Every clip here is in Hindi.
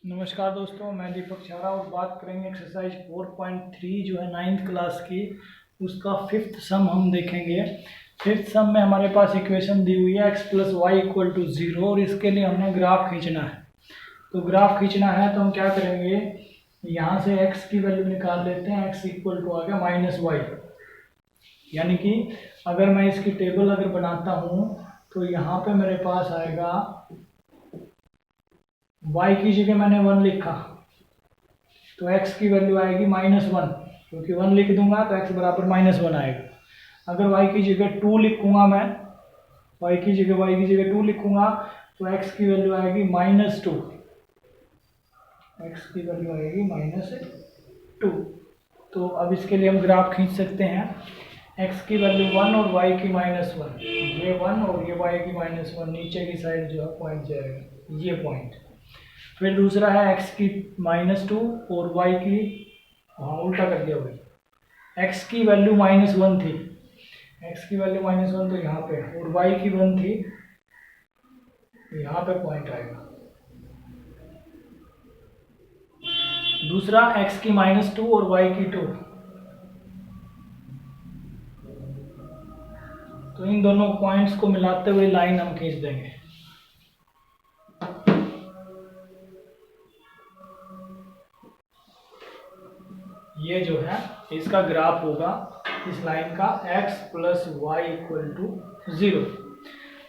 नमस्कार दोस्तों, मैं दीपक छारा और बात करेंगे एक्सरसाइज 4.3 जो है 9th क्लास की। उसका फिफ्थ सम हम देखेंगे। फिफ्थ सम में हमारे पास इक्वेशन दी हुई है x plus y equal to 0 और इसके लिए हमें ग्राफ खींचना है। तो ग्राफ खींचना है तो हम क्या करेंगे, यहाँ से x की वैल्यू निकाल लेते हैं। x इक्वल टू आ गया माइनस वाई, यानी कि अगर मैं इसकी टेबल अगर बनाता हूँ तो यहाँ पे मेरे पास आएगा y की जगह मैंने 1 लिखा तो x की वैल्यू आएगी -1, क्योंकि 1 लिख दूंगा तो x बराबर -1 आएगा। अगर y की जगह 2 लिखूंगा मैं, y की जगह 2 लिखूंगा तो x की वैल्यू आएगी -2, x की वैल्यू आएगी -2। तो अब इसके लिए हम ग्राफ खींच सकते हैं। x की वैल्यू 1 और y की -1, ये 1 और ये y की -1, नीचे की साइड जो है पॉइंट जाएगा, ये पॉइंट। फिर दूसरा है x की -2 और y की, हाँ उल्टा कर दिया भाई, x की वैल्यू -1 थी, x की वैल्यू -1 तो यहाँ पे, और y की 1 थी, यहाँ पे पॉइंट आएगा। दूसरा x की -2 और y की 2, तो इन दोनों पॉइंट्स को मिलाते हुए लाइन हम खींच देंगे। ये जो है इसका ग्राफ होगा इस लाइन का x plus y equal to 0।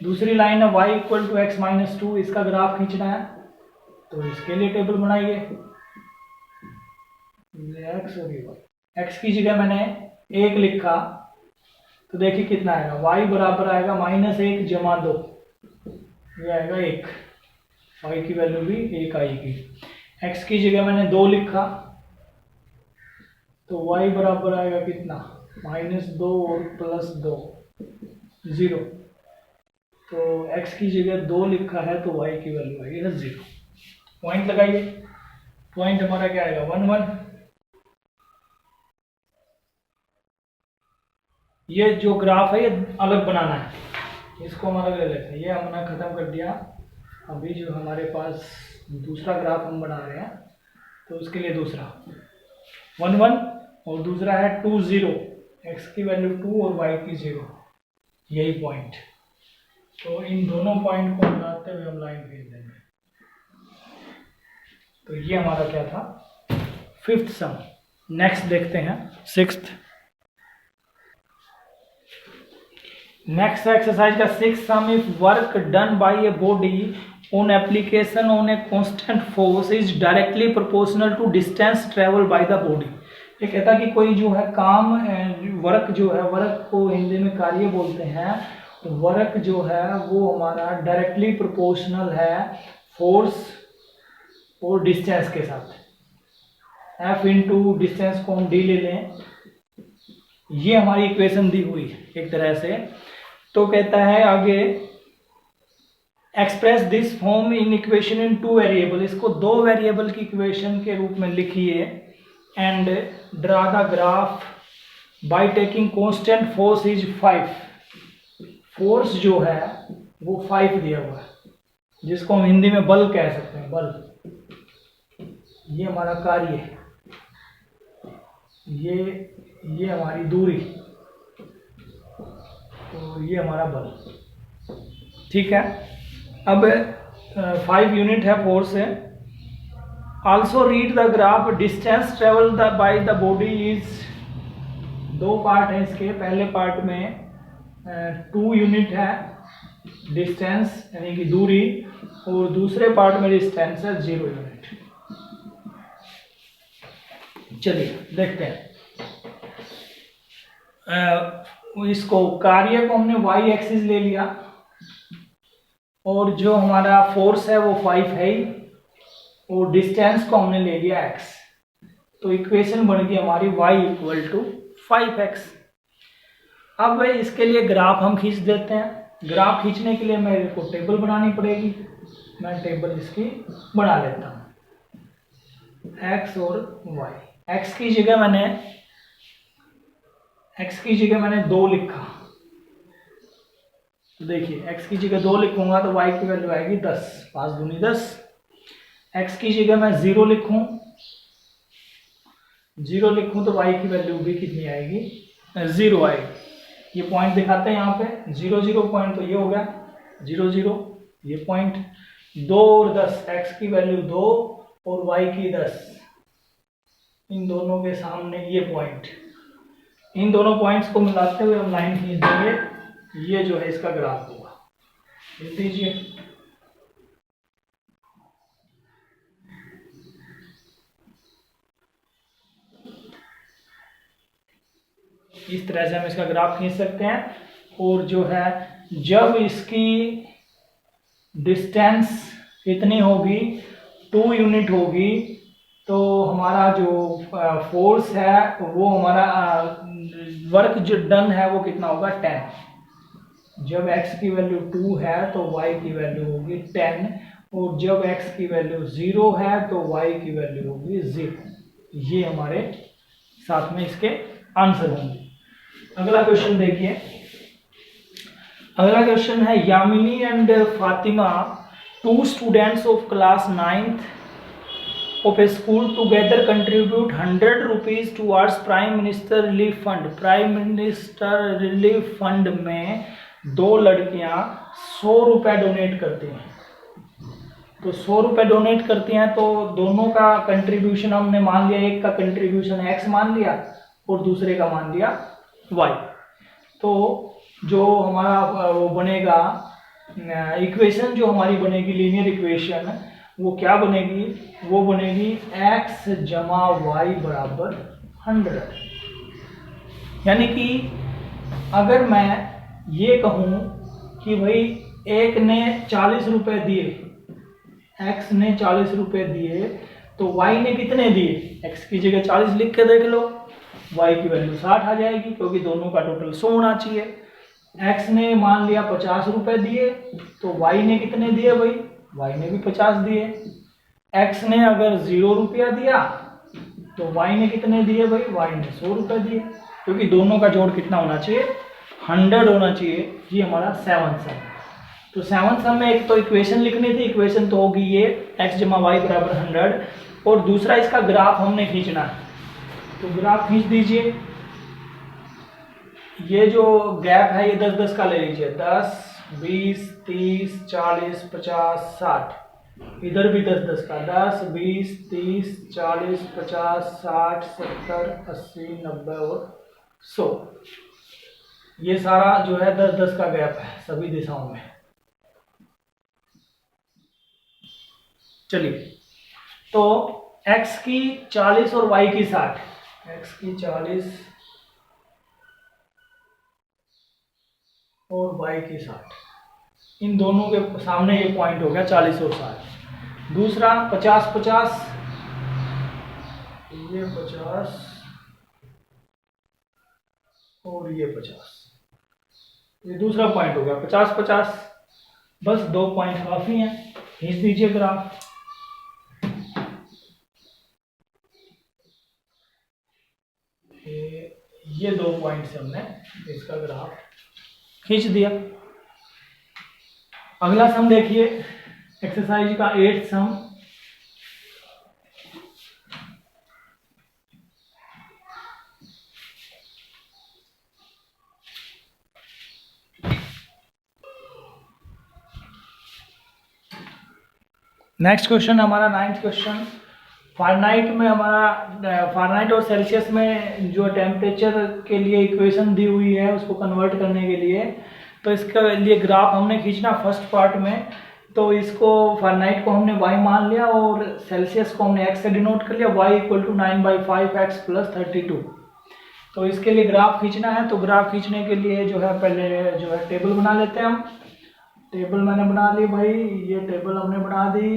दूसरी लाइन है y इक्वल टू x -2, इसका ग्राफ खींचना है तो इसके लिए टेबल बनाइए। x और y, x की जगह मैंने 1 लिखा तो देखिए कितना आएगा, y बराबर आएगा -1 जमा 2, ये आएगा 1, y की वैल्यू भी 1 आएगी। x की जगह मैंने 2 लिखा तो y बराबर आएगा कितना, -2 और +2, 0। तो x की जगह 2 लिखा है तो y की वैल्यू आएगी 0। पॉइंट लगाइए, पॉइंट हमारा क्या आएगा 1 1। ये जो ग्राफ है ये अलग बनाना है, इसको हम अलग ले लेते हैं। ये हमने खत्म कर दिया। अभी जो हमारे पास दूसरा ग्राफ हम बना रहे हैं तो उसके लिए दूसरा 1 1 और दूसरा है 2 0, x की वैल्यू 2 और y की 0, यही पॉइंट। तो इन दोनों पॉइंट को मिलाते हुए हम लाइन खींच देंगे। तो ये हमारा क्या था, फिफ्थ सम। नेक्स्ट देखते हैं सिक्स्थ। नेक्स्ट एक्सरसाइज का sixth sum, if work done by a body on application on a constant force is directly proportional to distance travel by the body. ये कहता कि कोई जो है काम, वर्क जो है, वर्क को हिंदी में कार्य बोलते हैं, वर्क जो है वो हमारा डायरेक्टली प्रोपोर्शनल है फोर्स और डिस्टेंस के साथ। F इंटू डिस्टेंस को हम d ले लें, ये हमारी इक्वेशन दी हुई है एक तरह से। तो कहता है आगे, express this form in equation in 2 variable, इसको 2 वेरिएबल की इक्वेशन के रूप में लिखिए। And draw the graph by taking constant force is 5। Force जो है वो 5 दिया हुआ है, जिसको हम हिंदी में बल कह सकते हैं, बल। ये हमारा कार्य है, ये हमारी दूरी, तो ये हमारा बल, ठीक है। अब 5 यूनिट है फोर्स है। Also read the graph distance travel by the body is, 2 part है इसके। पहले पार्ट में 2 यूनिट है डिस्टेंस यानी कि दूरी, और दूसरे पार्ट में डिस्टेंस है 0 यूनिट। चलिए देखते हैं। इसको कार्य को हमने y एक्सिस ले लिया और जो हमारा फोर्स है वो 5 है ही, और डिस्टेंस को हमने ले लिया x। तो इक्वेशन बन गई हमारी y इक्वल टू 5x। अब इसके लिए ग्राफ हम खींच देते हैं। ग्राफ खींचने के लिए मेरे को टेबल बनानी पड़ेगी। मैं टेबल इसकी बना लेता हूँ, x और y। x की जगह मैंने 2 लिखा, तो देखिए x की जगह 2 लिखूंगा तो y की वैल्यू आएगी 10, 5 दूनी 10। x की जगह मैं 0 लिखूं, 0 लिखूं तो y की वैल्यू भी कितनी आएगी, 0 आएगी। ये पॉइंट दिखाते हैं यहाँ पे 0 0 पॉइंट, तो ये हो गया 0 0 ये पॉइंट। 2 और 10, x की वैल्यू 2 और y की 10, इन दोनों के सामने ये पॉइंट, इन दोनों पॉइंट्स को मिलाते हुए हम लाइन खींच देंगे, ये जो है इसका ग्राफ होगा। लिख दीजिए। इस तरह से हम इसका ग्राफ खींच सकते हैं। और जो है जब इसकी डिस्टेंस कितनी होगी, 2 यूनिट होगी, तो हमारा जो फोर्स है वो हमारा वर्क जो डन है वो कितना होगा, 10। जब x की वैल्यू 2 है तो y की वैल्यू होगी 10, और जब x की वैल्यू 0 है तो y की वैल्यू होगी 0। ये हमारे साथ में इसके आंसर होंगे। अगला क्वेश्चन देखिए। अगला क्वेश्चन है Yamini and Fatima, 2 students of class 9th of a school together contribute 100 rupees towards prime minister relief fund. Prime minister relief fund में 2 लड़कियां 100 रुपए डोनेट करती हैं। तो 100 रुपए डोनेट करती हैं तो दोनों का कंट्रीब्यूशन हमने मान लिया, एक का कंट्रीब्यूशन x मान लिया और दूसरे का मान लिया y। तो जो हमारा वो बनेगा इक्वेशन, जो हमारी बनेगी लीनियर इक्वेशन, वो क्या बनेगी, वो बनेगी x जमा y बराबर 100। यानी कि अगर मैं ये कहूँ कि भाई एक ने 40 रुपए दिए, x ने 40 रुपए दिए, तो y ने कितने दिए, x की जगह 40 लिख के देख लो, y की वैल्यू 60 आ जाएगी, क्योंकि दोनों का टोटल 100 होना चाहिए। x ने मान लिया 50 रुपए दिए, तो y ने कितने दिए भाई, y ने भी 50 दिए। x ने अगर 0 रुपया दिया तो y ने कितने दिए भाई, y ने 100 रुपए दिए, क्योंकि दोनों का जोड़ कितना होना चाहिए, 100 होना चाहिए। ये हमारा 7th सम। तो 7th सम में एक तो इक्वेशन लिखनी थी, इक्वेशन तो होगी ये x जमा y बराबर 100, और दूसरा इसका ग्राफ हमने खींचना है। तो ग्राफ खींच दीजिए। ये जो गैप है ये 10 10 का ले लीजिए, 10 20 30 40 50 60, इधर भी 10 10 का, 10 20 30 40 50 60 70 80 90 और 100। ये सारा जो है 10 10 का गैप है सभी दिशाओं में। चलिए, तो x की 40 और y की 60, x की 40 और y की 60, इन दोनों के सामने ये पॉइंट हो गया 40 और 60। दूसरा 50 50, ये 50 और ये 50, ये दूसरा पॉइंट हो गया 50 50। बस 2 पॉइंट काफी हैं, खींच दीजिए ग्राफ। ये 2 पॉइंट से हमने इसका ग्राफ खींच दिया। अगला सम देखिए, एक्सरसाइज का 8th सम। नेक्स्ट क्वेश्चन हमारा 9th क्वेश्चन। फारेनहाइट में हमारा फारेनहाइट और सेल्सियस में जो टेम्परेचर के लिए इक्वेशन दी हुई है उसको कन्वर्ट करने के लिए, तो इसके लिए ग्राफ हमने खींचना फर्स्ट पार्ट में। तो इसको फारेनहाइट को हमने y मान लिया और सेल्सियस को हमने x से डिनोट कर लिया, y इक्वल टू 9/5x + 32। तो इसके लिए ग्राफ खींचना है। तो ग्राफ खींचने के लिए जो है पहले जो है टेबल बना लेते हैं हम। टेबल मैंने बना ली भाई, ये टेबल हमने बना दी,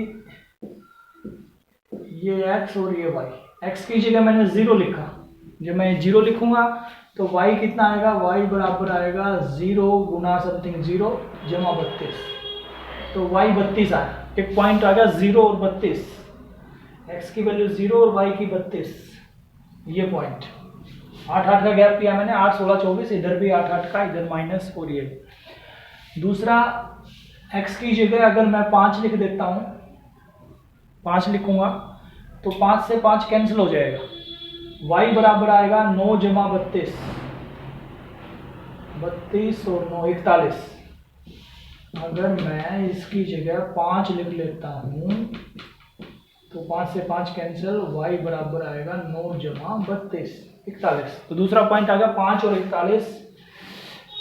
ये x और ये y। x की जगह मैंने 0 लिखा, जब मैं 0 लिखूंगा तो y कितना आएगा, y बराबर आएगा 0 गुना समथिंग 0 जमा 32, तो y 32 आया। एक पॉइंट आ गया 0 और 32, x की वैल्यू 0 और y की 32, ये पॉइंट। 8 8 का गैप किया मैंने, 8 16 24, इधर भी 8 8 का, इधर माइनस और ये। दूसरा x की जगह अगर मैं 5 लिख देता हूँ, 5 लिखूंगा तो 5 से 5 कैंसिल हो जाएगा, y बराबर आएगा 9 जमा 32, 32 और 9 41। अगर मैं इसकी जगह 5 लिख लेता हूँ तो 5 से 5 कैंसिल, y बराबर आएगा 9 जमा 32 41। तो दूसरा पॉइंट आ गया 5 और 41,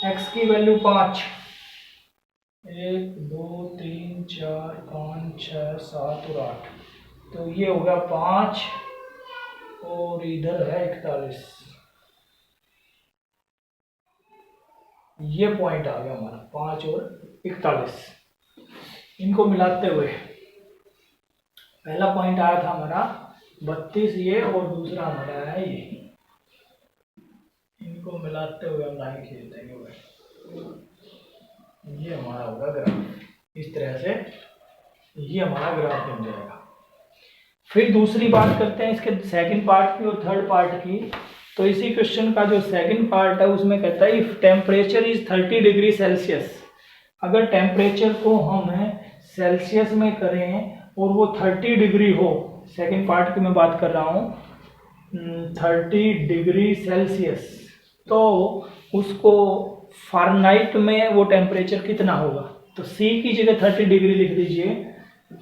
x की वैल्यू 5, 1 2 3 4 5 6 7 और 8, तो ये हो गया 5 और इधर है 41। ये पॉइंट आ गया हमारा 5 और 41। इनको मिलाते हुए पहला पॉइंट आया था हमारा 32 ये, और दूसरा हमारा है ये। इनको मिलाते हुए हम लाइन खींच देंगे भाई, ये हमारा होगा ग्राफ। इस तरह से ये हमारा ग्राफ बन जाएगा। फिर दूसरी बात करते हैं इसके सेकंड पार्ट की और थर्ड पार्ट की। तो इसी क्वेश्चन का जो सेकंड पार्ट है उसमें कहता है if temperature is 30 degree Celsius, अगर टेम्परेचर को हम सेल्सियस में करें और वो 30 डिग्री हो, सेकंड पार्ट की मैं बात कर रहा हूँ, 30 डिग्री सेल्सियस, तो उसको फ़ारेनहाइट में वो टेम्परेचर कितना होगा। तो C की जगह 30 डिग्री लिख दीजिए,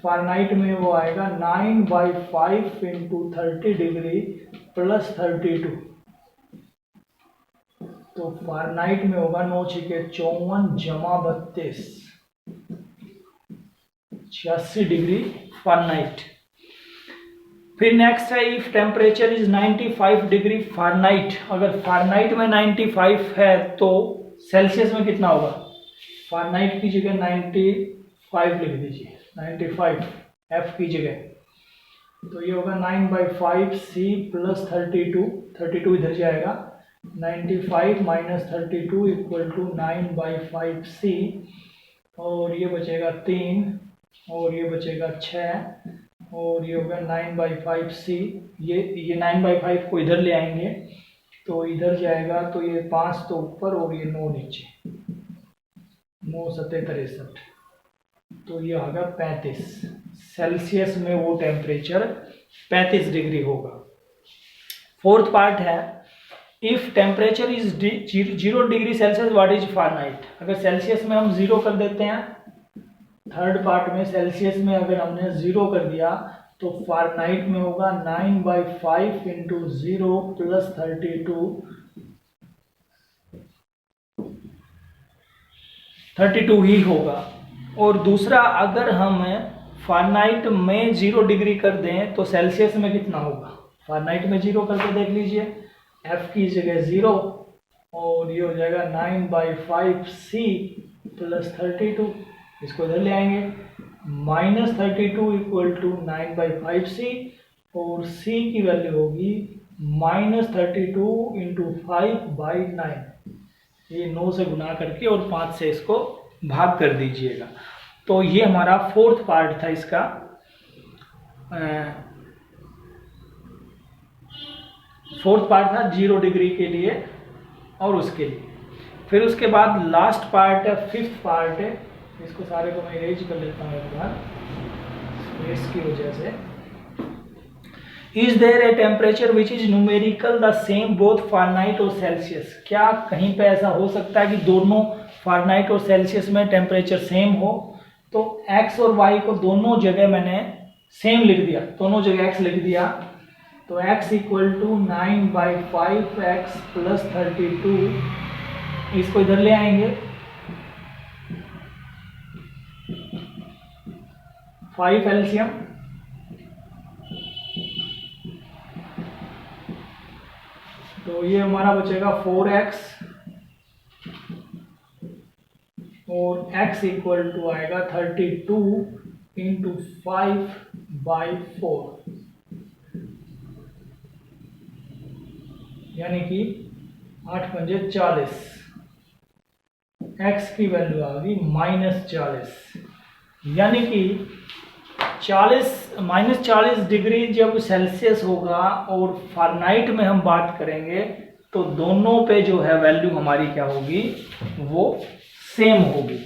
फ़ारेनहाइट में वो आएगा 9/5 इंटू 30 डिग्री प्लस 32। तो फ़ारेनहाइट में होगा 9 छिके 54 जमा 32, 86 डिग्री फ़ारेनहाइट। फिर नेक्स्ट है if temperature is 95 degree Fahrenheit, अगर फ़ारेनहाइट में 95 है तो सेल्सियस में कितना होगा। फ़ारेनहाइट की जगह 95 लिख दीजिए, 95 F की जगह, तो ये होगा 9/5 C प्लस 32 इधर जाएगा, 95 माइनस 32 इक्वल टू 9/5 C, और ये बचेगा 3 और ये बचेगा 6 और ये होगा 9/5 C। ये 9/5 को इधर ले आएंगे तो इधर जाएगा, तो ये 5 तो ऊपर और ये 9 नीचे, 9 7 63, तो ये आएगा 35। सेल्सियस में वो टेम्परेचर 35 डिग्री होगा। फोर्थ पार्ट है if temperature is 0 degree Celsius what is Fahrenheit, अगर सेल्सियस में हम 0 कर देते हैं, थर्ड पार्ट में सेल्सियस में अगर हमने 0 कर दिया तो फ़ारेनहाइट में होगा 9/5 इंटू 0 प्लस 32 ही होगा। और दूसरा अगर हम फ़ारेनहाइट में 0 डिग्री कर दें तो सेल्सियस में कितना होगा। फ़ारेनहाइट में 0 करके देख लीजिए, F की जगह 0 और ये हो जाएगा 9/5 C प्लस 32, इसको इधर ले आएंगे, माइनस 32 इक्वल टू 9/5 C, और C की वैल्यू होगी -32 इंटू 5/9, ये 9 से गुना करके और 5 से इसको भाग कर दीजिएगा। तो ये हमारा फोर्थ पार्ट था इसका। फोर्थ पार्ट था 0 डिग्री के लिए और उसके लिए। फिर उसके बाद लास्ट पार्ट है, फिफ्थ पार्ट है, इसको सारे को मैं इरेज कर लेता हूँ एक बार स्पेस की वजह से। Is there a temperature which is numerical the same both Fahrenheit और सेल्सियस, क्या कहीं पे ऐसा हो सकता है कि दोनों फ़ारेनहाइट और सेल्सियस में टेम्परेचर सेम हो। तो x और y को दोनों जगह मैंने सेम लिख दिया, दोनों जगह x लिख दिया, तो x equal to 9/5x plus 32, इसको इधर ले आएंगे, 5 एलसीएम, तो ये हमारा बचेगा 4x और x इक्वल टू आएगा 32 इंटू 5/4, यानी कि 8 पंजे 40, x की वैल्यू आ गई -40, यानी कि -40 डिग्री जब सेल्सियस होगा और फ़ारेनहाइट में हम बात करेंगे तो दोनों पे जो है वैल्यू हमारी क्या होगी, वो सेम होगी।